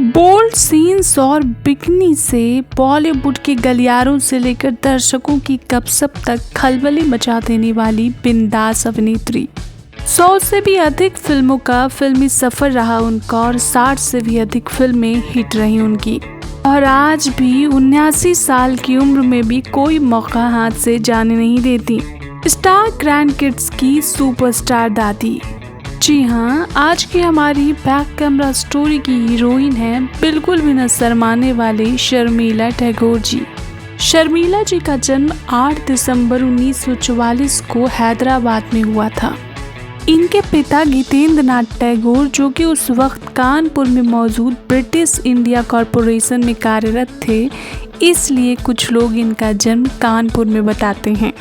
Bold scenes और bikini से बॉलीवुड के गलियारों से लेकर दर्शकों की गपशप तक खलबली मचा देने वाली बिंदास अभिनेत्री। 100 से भी अधिक फिल्मों का फिल्मी सफर रहा उनका और 60 से भी अधिक फिल्में हिट रही उनकी। और आज भी 79 साल की उम्र में भी कोई मौका हाथ से जाने नहीं देती। स्टार ग्रैंड किड्स की सुपरस्टार दादी। जी हाँ, आज की हमारी बैक कैमरा स्टोरी की हीरोइन है बिल्कुल भी न शर्माने वाली शर्मिला टैगोर जी। शर्मिला जी का जन्म 8 दिसंबर 1944 को हैदराबाद में हुआ था। इनके पिता गीतेंद्र नाथ टैगोर, जो कि उस वक्त कानपुर में मौजूद ब्रिटिश इंडिया कॉरपोरेशन में कार्यरत थे, इसलिए कुछ लोग इनका जन्म कानपुर में बताते हैं।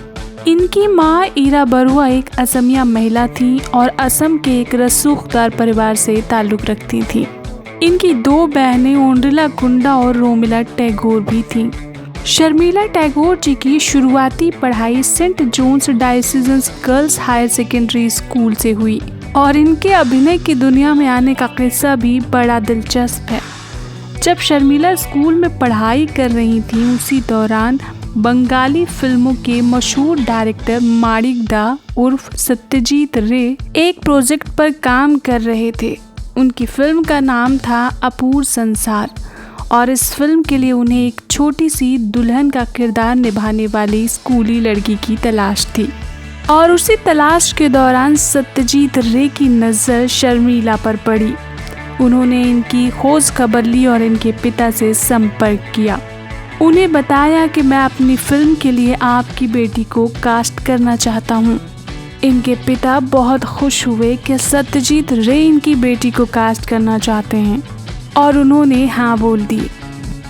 इनकी माँ ईरा बरुआ एक असमिया महिला थी और असम के एक रसूखदार परिवार से ताल्लुक रखती थी। इनकी 2 बहनें ओंड्रिला कुंडा और रोमिला टैगोर भी थीं। शर्मिला टैगोर जी की शुरुआती पढ़ाई Saint John's Diocesan Girls Higher Secondary School से हुई और इनके अभिनय की दुनिया में आने का किस्सा भी बड़ा दिलचस्प है। जब शर्मिला स्कूल में पढ़ाई कर रही थी, उसी दौरान बंगाली फिल्मों के मशहूर डायरेक्टर माणिकदा उर्फ सत्यजीत रे एक प्रोजेक्ट पर काम कर रहे थे। उनकी फिल्म का नाम था अपूर्व संसार और इस फिल्म के लिए उन्हें एक छोटी सी दुल्हन का किरदार निभाने वाली स्कूली लड़की की तलाश थी। और उसी तलाश के दौरान सत्यजीत रे की नज़र शर्मिला पर पड़ी। उन्होंने इनकी खोज खबर ली और इनके पिता से संपर्क किया। उन्हें बताया कि मैं अपनी फिल्म के लिए आपकी बेटी को कास्ट करना चाहता हूँ। इनके पिता बहुत खुश हुए कि सत्यजीत रे इनकी बेटी को कास्ट करना चाहते हैं और उन्होंने हाँ बोल दी।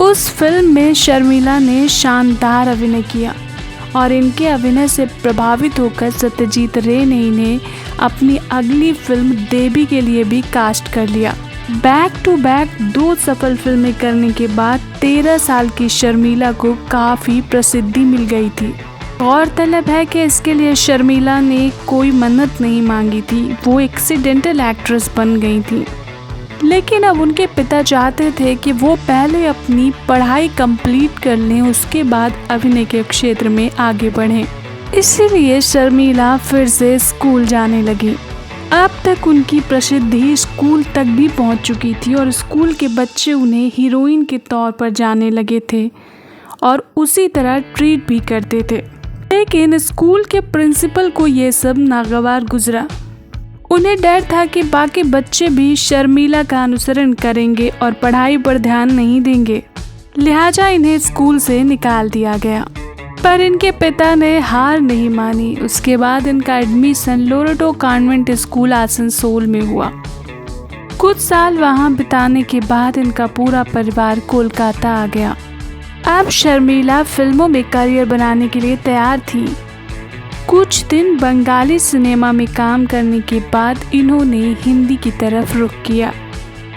उस फिल्म में शर्मिला ने शानदार अभिनय किया और इनके अभिनय से प्रभावित होकर सत्यजीत रे ने इन्हें अपनी अगली फिल्म देवी के लिए भी कास्ट कर लिया। बैक टू बैक 2 सफल फिल्में करने के बाद 13 साल की शर्मिला को काफ़ी प्रसिद्धि मिल गई थी। गौरतलब है कि इसके लिए शर्मिला ने कोई मन्नत नहीं मांगी थी, वो एक्सीडेंटल एक्ट्रेस बन गई थी। लेकिन अब उनके पिता चाहते थे कि वो पहले अपनी पढ़ाई कंप्लीट कर लें, उसके बाद अभिनय के क्षेत्र में आगे बढ़ें। इसीलिए शर्मिला फिर से स्कूल जाने लगी। अब तक उनकी प्रसिद्धि स्कूल तक भी पहुंच चुकी थी और स्कूल के बच्चे उन्हें हीरोइन के तौर पर जाने लगे थे और उसी तरह ट्रीट भी करते थे। लेकिन स्कूल के प्रिंसिपल को ये सब नागवार गुजरा। उन्हें डर था कि बाकी बच्चे भी शर्मिला का अनुसरण करेंगे और पढ़ाई पर ध्यान नहीं देंगे, लिहाजा इन्हें स्कूल से निकाल दिया गया। पर इनके पिता ने हार नहीं मानी। उसके बाद इनका admission Loreto convent school Asansol में हुआ। कुछ साल वहां बिताने के बाद इनका पूरा परिवार कोलकाता आ गया। अब शर्मिला फिल्मों में करियर बनाने के लिए तैयार थी। कुछ दिन बंगाली सिनेमा में काम करने के बाद इन्होंने हिंदी की तरफ रुख किया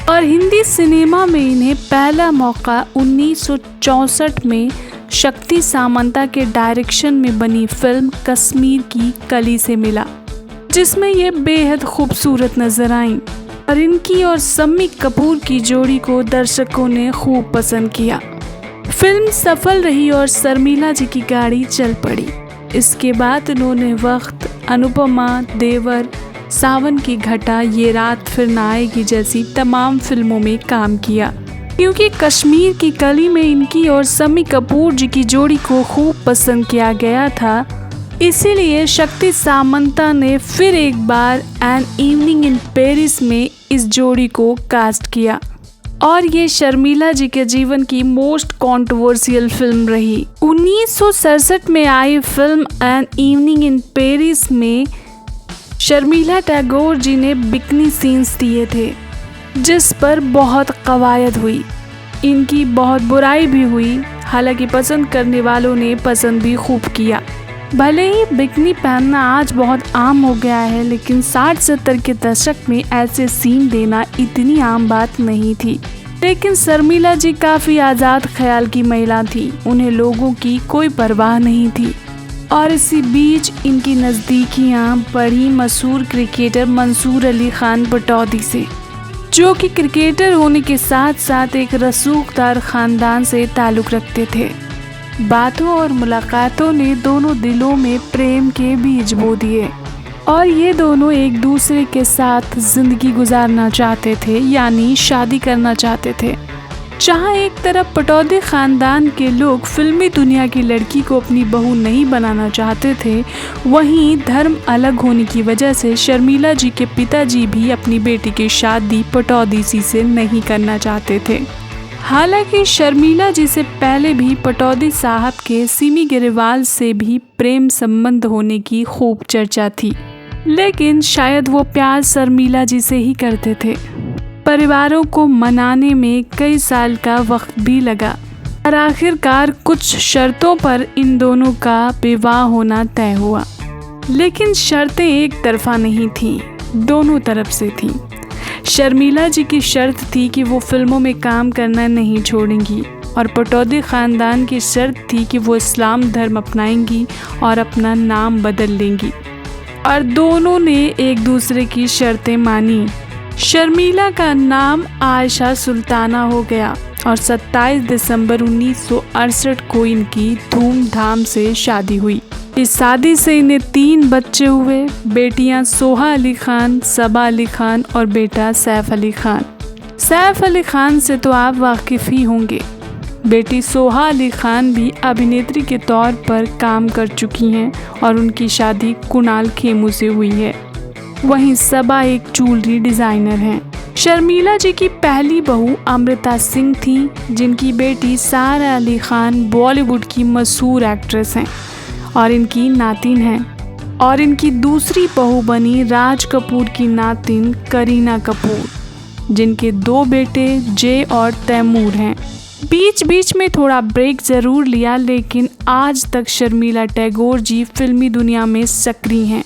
और हिंदी सिनेमा में इन्हें पहला मौका 1964 में शक्ति सामंता के डायरेक्शन में बनी फिल्म कश्मीर की कली से मिला, जिसमें ये बेहद खूबसूरत नजर आईं और इनकी और शम्मी कपूर की जोड़ी को दर्शकों ने खूब पसंद किया। फिल्म सफल रही और शर्मिला जी की गाड़ी चल पड़ी। इसके बाद उन्होंने वक्त, अनुपमा, देवर, सावन की घटा, ये रात फिर न आएगी जैसी तमाम फिल्मों में काम किया। क्योंकि कश्मीर की कली में इनकी और शम्मी कपूर जी की जोड़ी को खूब पसंद किया गया था, इसीलिए शक्ति सामंता ने फिर एक बार एन इवनिंग इन पेरिस में इस जोड़ी को कास्ट किया और ये शर्मिला जी के जीवन की मोस्ट कंट्रोवर्शियल फिल्म रही। 1967 में आई film An Evening in Paris में शर्मिला टैगोर जी ने बिकनी सीन्स दिए थे, जिस पर बहुत कवायद हुई। इनकी बहुत बुराई भी हुई, हालांकि पसंद करने वालों ने पसंद भी खूब किया। भले ही बिकनी पहनना आज बहुत आम हो गया है, लेकिन 60-70 के दशक में ऐसे सीन देना इतनी आम बात नहीं थी। लेकिन शर्मिला जी काफ़ी आज़ाद ख्याल की महिला थी, उन्हें लोगों की कोई परवाह नहीं थी। और इसी बीच इनकी नज़दीकियाँ बढ़ी मशहूर क्रिकेटर मंसूर अली खान पटौदी से। जो कि क्रिकेटर होने के साथ साथ एक रसूखदार खानदान से ताल्लुक़ रखते थे। बातों और मुलाकातों ने दोनों दिलों में प्रेम के बीज बो दिए और ये दोनों एक दूसरे के साथ ज़िंदगी गुजारना चाहते थे, यानी शादी करना चाहते थे। जहाँ एक तरफ पटौदी ख़ानदान के लोग फिल्मी दुनिया की लड़की को अपनी बहू नहीं बनाना चाहते थे, वहीं धर्म अलग होने की वजह से शर्मिला जी के पिताजी भी अपनी बेटी की शादी पटौदी जी से नहीं करना चाहते थे। हालांकि शर्मिला जी से पहले भी पटौदी साहब के सिमी ग्रेवाल से भी प्रेम संबंध होने की खूब चर्चा थी, लेकिन शायद वो प्यार शर्मिला जी से ही करते थे। परिवारों को मनाने में कई साल का वक्त भी लगा और आखिरकार कुछ शर्तों पर इन दोनों का विवाह होना तय हुआ। लेकिन शर्तें एक तरफा नहीं थीं, दोनों तरफ से थीं। शर्मिला जी की शर्त थी कि वो फिल्मों में काम करना नहीं छोड़ेंगी और पटौदी ख़ानदान की शर्त थी कि वो इस्लाम धर्म अपनाएंगी और अपना नाम बदल लेंगी, और दोनों ने एक दूसरे की शर्तें मानी। शर्मिला का नाम आयशा सुल्ताना हो गया और 27 दिसंबर 1968 को इनकी धूमधाम से शादी हुई। इस शादी से इन्हें 3 बच्चे हुए, बेटियां सोहा अली खान, सबा अली खान और बेटा सैफ अली खान। सैफ अली खान से तो आप वाकिफ़ ही होंगे। बेटी सोहा अली खान भी अभिनेत्री के तौर पर काम कर चुकी हैं और उनकी शादी कुणाल खेमू से हुई है। वहीं सबा एक ज्वेलरी डिज़ाइनर हैं। शर्मिला जी की पहली बहू अमृता सिंह थी, जिनकी बेटी सारा अली खान बॉलीवुड की मशहूर एक्ट्रेस हैं और इनकी नातिन हैं। और इनकी दूसरी बहू बनी राज कपूर की नातिन करीना कपूर, जिनके 2 बेटे जय और तैमूर हैं। बीच बीच में थोड़ा ब्रेक ज़रूर लिया, लेकिन आज तक शर्मिला टैगोर जी फिल्मी दुनिया में सक्रिय हैं।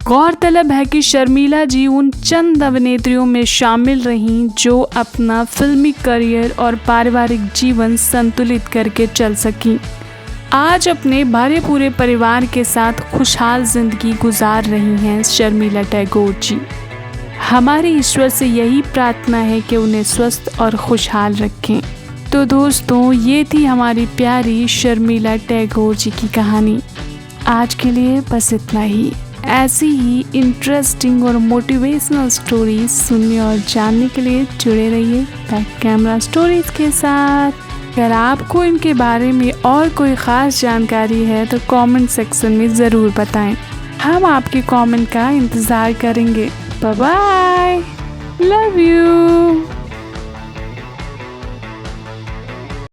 गौरतलब है कि शर्मिला जी उन चंद अभिनेत्रियों में शामिल रहीं जो अपना फिल्मी करियर और पारिवारिक जीवन संतुलित करके चल सकीं। आज अपने भरे पूरे परिवार के साथ खुशहाल ज़िंदगी गुजार रही हैं शर्मिला टैगोर जी। हमारे ईश्वर से यही प्रार्थना है कि उन्हें स्वस्थ और खुशहाल रखें। तो दोस्तों, ये थी हमारी प्यारी शर्मिला टैगोर जी की कहानी। आज के लिए बस इतना ही। ऐसी ही इंटरेस्टिंग और मोटिवेशनल स्टोरीज सुनने और जानने के लिए जुड़े रहिए बैक कैमरा स्टोरीज के साथ। अगर आपको इनके बारे में और कोई ख़ास जानकारी है तो कमेंट सेक्शन में ज़रूर बताएं। हम आपके कमेंट का इंतज़ार करेंगे। Bye bye, love you.